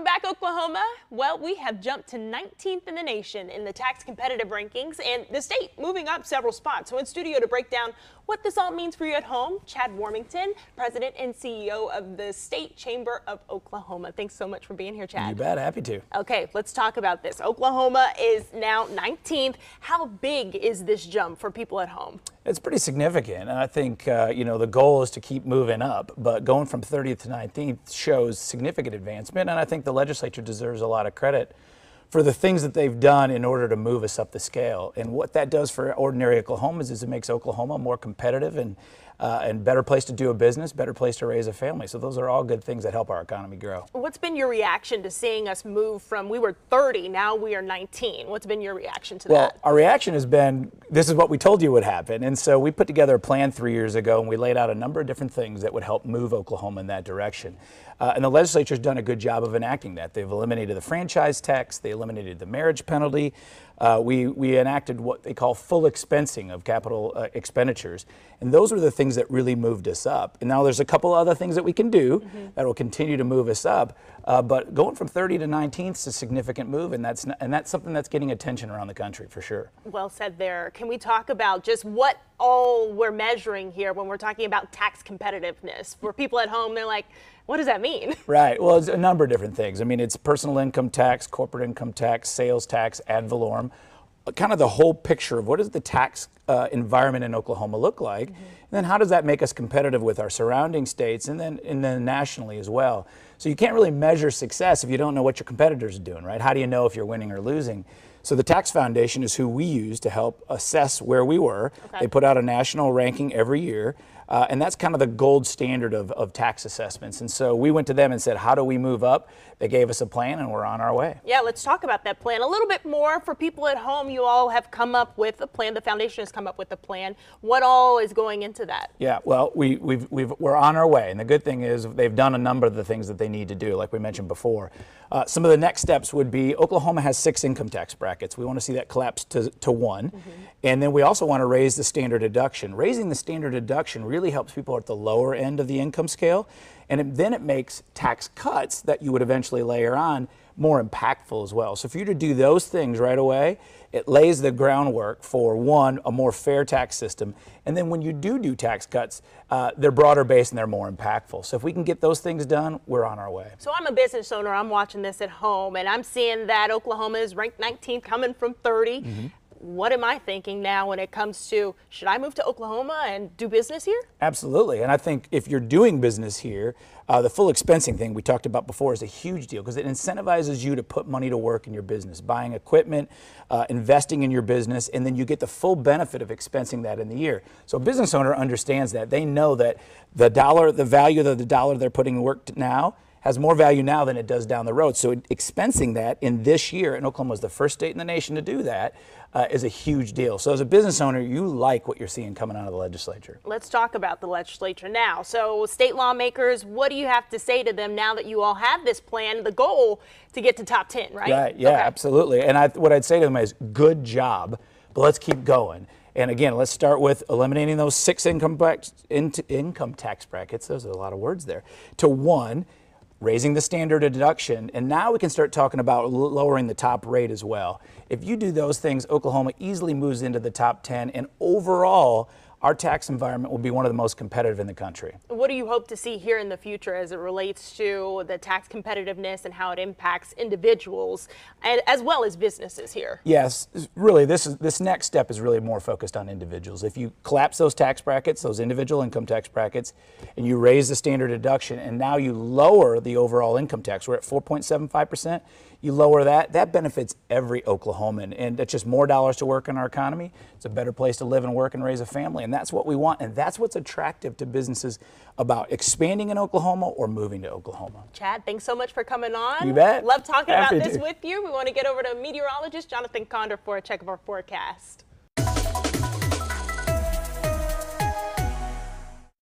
Welcome back, Oklahoma. Well, we have jumped to 19th in the nation in the tax competitive rankings and the state moving up several spots. So in studio to break down what this all means for you at home, Chad Warmington, President and CEO of the State Chamber of Oklahoma. Thanks so much for being here, Chad. You bet, happy to. Okay, let's talk about this. Oklahoma is now 19th. How big is this jump for people at home? It's pretty significant, and I think the goal is to keep moving up, but going from 30th to 19th shows significant advancement, and I think the legislature deserves a lot of credit for the things that they've done in order to move us up the scale. And what that does for ordinary Oklahomans is it makes Oklahoma more competitive and better place to do a business, better place to raise a family. So those are all good things that help our economy grow. What's been your reaction to seeing us move from, we were 30, now we are 19? What's been your reaction to that? Well, our reaction has been, this is what we told you would happen. And so we put together a plan 3 years ago, and we laid out a number of different things that would help move Oklahoma in that direction. And the legislature's done a good job of enacting that. They've eliminated the franchise tax, they eliminated the marriage penalty. We enacted what they call full expensing of capital expenditures. And those were the things that really moved us up. And now there's a couple other things that we can do that will continue to move us up. But going from 30 to 19th is a significant move, and that's something that's getting attention around the country for sure. Well said there. Can we talk about just what all we're measuring here when we're talking about tax competitiveness? For people at home, they're like, what does that mean? Right. Well, it's a number of different things. I mean, it's personal income tax, corporate income tax, sales tax, ad valorem, kind of the whole picture of what does the tax environment in Oklahoma look like, and then how does that make us competitive with our surrounding states and then nationally as well. So you can't really measure success if you don't know what your competitors are doing, right? How do you know if you're winning or losing? So the Tax Foundation is who we use to help assess where we were. Okay. They put out a national ranking every year. And that's kind of the gold standard of tax assessments. And so we went to them and said, how do we move up? They gave us a plan, and we're on our way. Yeah, let's talk about that plan a little bit more. For people at home, you all have come up with a plan. The foundation has come up with a plan. What all is going into that? Yeah, well, we're on our way. And the good thing is they've done a number of the things that they need to do, like we mentioned before. Some of the next steps would be Oklahoma has 6 income tax brackets. We want to see that collapse to 1. And then we also want to raise the standard deduction. Raising the standard deduction really helps people at the lower end of the income scale, and then it makes tax cuts that you would eventually layer on more impactful as well. So for you to do those things right away, it lays the groundwork for, one, a more fair tax system, and then when you do tax cuts, they're broader based and they're more impactful. So if we can get those things done, we're on our way. So I'm a business owner, I'm watching this at home, and I'm seeing that Oklahoma is ranked 19th, coming from 30. What am I thinking now when it comes to, should I move to Oklahoma and do business here? Absolutely. And I think if you're doing business here, the full expensing thing we talked about before is a huge deal because it incentivizes you to put money to work in your business, buying equipment, investing in your business, and then you get the full benefit of expensing that in the year. So a business owner understands that. They know that the value of the dollar they're putting to work now has more value now than it does down the road. So expensing that in this year, and Oklahoma is the first state in the nation to do that, is a huge deal. So as a business owner, you like what you're seeing coming out of the legislature. Let's talk about the legislature now. So state lawmakers, what do you have to say to them now that you all have this plan, the goal to get to top 10, right? Right, yeah, okay. Absolutely. And what I'd say to them is, good job, but let's keep going. And again, let's start with eliminating those 6 income tax brackets, those are a lot of words there, to 1, raising the standard deduction, and now we can start talking about lowering the top rate as well. If you do those things, Oklahoma easily moves into the top 10, and overall, our tax environment will be one of the most competitive in the country. What do you hope to see here in the future as it relates to the tax competitiveness and how it impacts individuals and as well as businesses here? Yes, really, this next step is really more focused on individuals. If you collapse those tax brackets, those individual income tax brackets, and you raise the standard deduction, and now you lower the overall income tax, we're at 4.75%, you lower that, that benefits every Oklahoman, and that's just more dollars to work in our economy. It's a better place to live and work and raise a family, and that's what we want, and that's what's attractive to businesses about expanding in Oklahoma or moving to Oklahoma. Chad, thanks so much for coming on. You bet. Love talking about this with you. We want to get over to meteorologist Jonathan Condor for a check of our forecast.